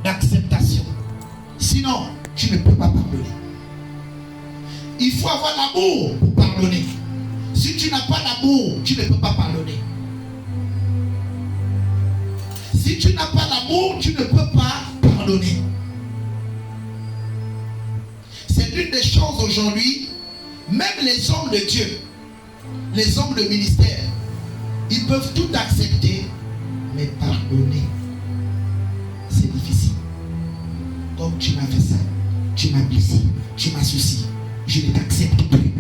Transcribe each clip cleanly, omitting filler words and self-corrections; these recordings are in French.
d'acceptation. Sinon, tu ne peux pas pardonner. Il faut avoir l'amour pour pardonner. Si tu n'as pas l'amour, tu ne peux pas pardonner. Si tu n'as pas l'amour, tu ne peux pas pardonner. C'est l'une des choses aujourd'hui, même les hommes de Dieu, les hommes de ministère, ils peuvent tout accepter, mais pardonner, c'est difficile. Donc tu m'as fait ça, tu m'as blessé, tu m'as ceci, je ne t'accepte plus.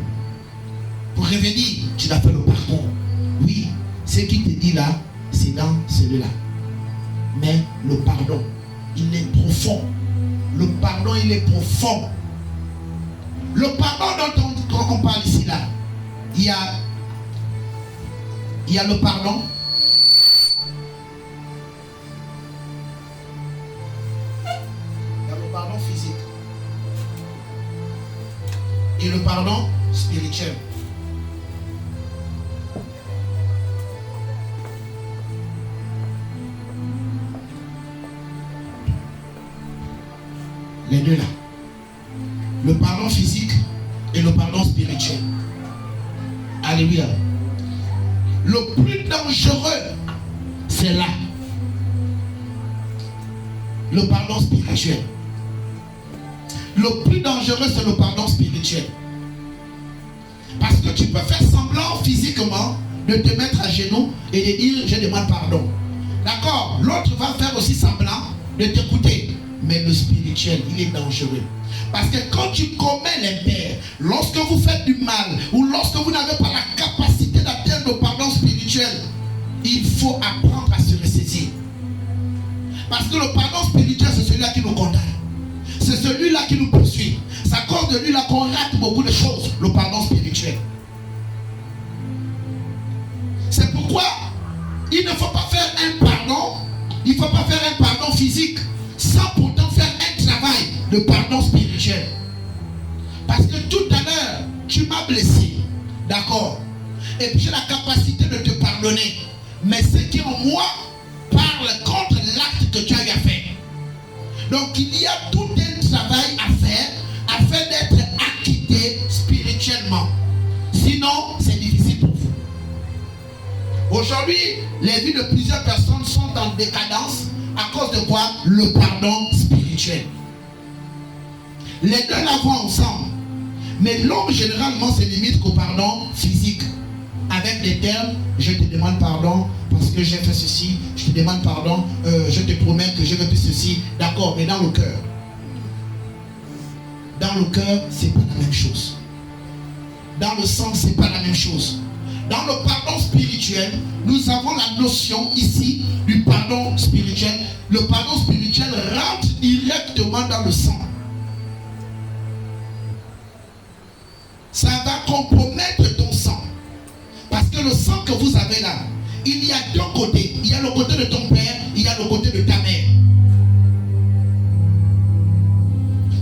Pour revenir, tu dois faire le pardon. Oui, ce qui te dit là, c'est dans celui-là. Mais le pardon, il est profond. Le pardon, il est profond. Le pardon dont on parle ici là, il y a le pardon. Il y a le pardon physique. Et le pardon spirituel. Les deux là. Le pardon physique et le pardon spirituel. Alléluia. Le plus dangereux, c'est là. Le pardon spirituel. Le plus dangereux, c'est le pardon spirituel. Parce que tu peux faire semblant physiquement de te mettre à genoux et de dire je demande pardon. D'accord? L'autre va faire aussi semblant de t'écouter. Mais le spirituel, il est dangereux. Parce que quand tu commets l'impair, lorsque vous faites du mal, ou lorsque vous n'avez pas la capacité d'atteindre le pardon spirituel, il faut apprendre à se ressaisir. Parce que le pardon spirituel, c'est celui-là qui nous condamne. C'est celui-là qui nous poursuit. C'est à cause de lui-là qu'on rate beaucoup de choses, le pardon spirituel. C'est pourquoi il ne faut pas faire un pardon, il ne faut pas faire un pardon physique, sans pourtant faire un travail de pardon spirituel. Parce que tout à l'heure, tu m'as blessé. D'accord? Et puis j'ai la capacité de te pardonner. Mais ce qui en moi parle contre l'acte que tu as eu à faire. Donc il y a tout un travail à faire afin d'être acquitté spirituellement. Sinon, c'est difficile pour vous. Aujourd'hui, les vies de plusieurs personnes sont en décadence. À cause de quoi? Le pardon spirituel. Les deux la vont ensemble. Mais l'homme généralement se limite qu'au pardon physique. Avec des termes, je te demande pardon parce que j'ai fait ceci. Je te demande pardon, je te promets que je vais faire ceci. D'accord, mais dans le cœur. Dans le cœur, c'est pas la même chose. Dans le sang, c'est pas la même chose. Dans le pardon spirituel, nous avons la notion ici du pardon spirituel. Le pardon spirituel rentre directement dans le sang. Ça va compromettre ton sang. Parce que le sang que vous avez là, il y a deux côtés. Il y a le côté de ton père, il y a le côté de ta mère.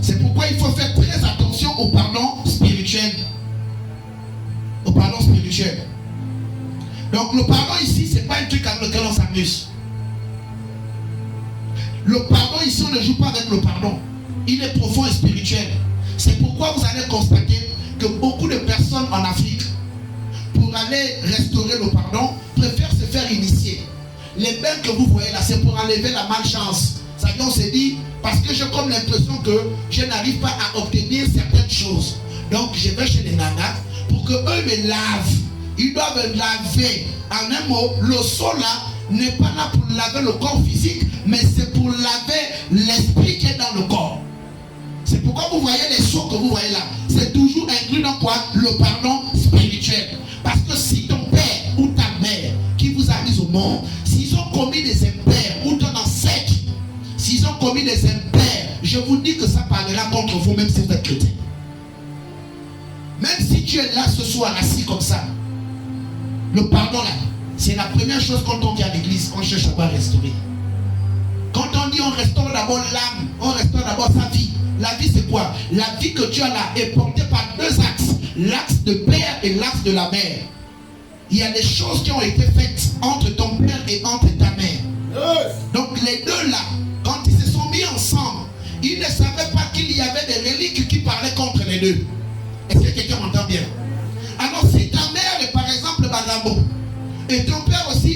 C'est pourquoi il faut faire très attention au pardon spirituel. Au pardon spirituel. Donc le pardon ici, ce n'est pas un truc avec lequel on s'amuse. Le pardon ici, on ne joue pas avec le pardon. Il est profond et spirituel. C'est pourquoi vous allez constater que beaucoup de personnes en Afrique, pour aller restaurer le pardon, préfèrent se faire initier. Les bains que vous voyez là, c'est pour enlever la malchance. Ça veut dire, on s'est dit, parce que j'ai comme l'impression que je n'arrive pas à obtenir certaines choses. Donc je vais chez les nanas pour qu'eux me lavent. Ils doivent laver. En un mot, le seau là n'est pas là pour laver le corps physique, mais c'est pour laver l'esprit qui est dans le corps. C'est pourquoi vous voyez les seaux que vous voyez là. C'est toujours inclus dans quoi? Le pardon spirituel. Parce que si ton père ou ta mère qui vous a mis au monde, s'ils ont commis des impairs, ou ton ancêtre, s'ils ont commis des impairs, je vous dis que ça parlera contre vous, même si vous êtes chrétien. Même si tu es là ce soir assis comme ça, le pardon là, c'est la première chose quand on vient à l'église, on cherche à pas restaurer. Quand on dit on restaure d'abord l'âme, on restaure d'abord sa vie. La vie c'est quoi? La vie que tu as là est portée par deux axes. L'axe de père et l'axe de la mère. Il y a des choses qui ont été faites entre ton père et entre ta mère. Donc les deux là, quand ils se sont mis ensemble, Il ne savait pas qu'il y avait des reliques qui parlaient contre les deux. Est-ce que quelqu'un m'entend bien? Alors si ta mère est par exemple Bagambo et ton père aussi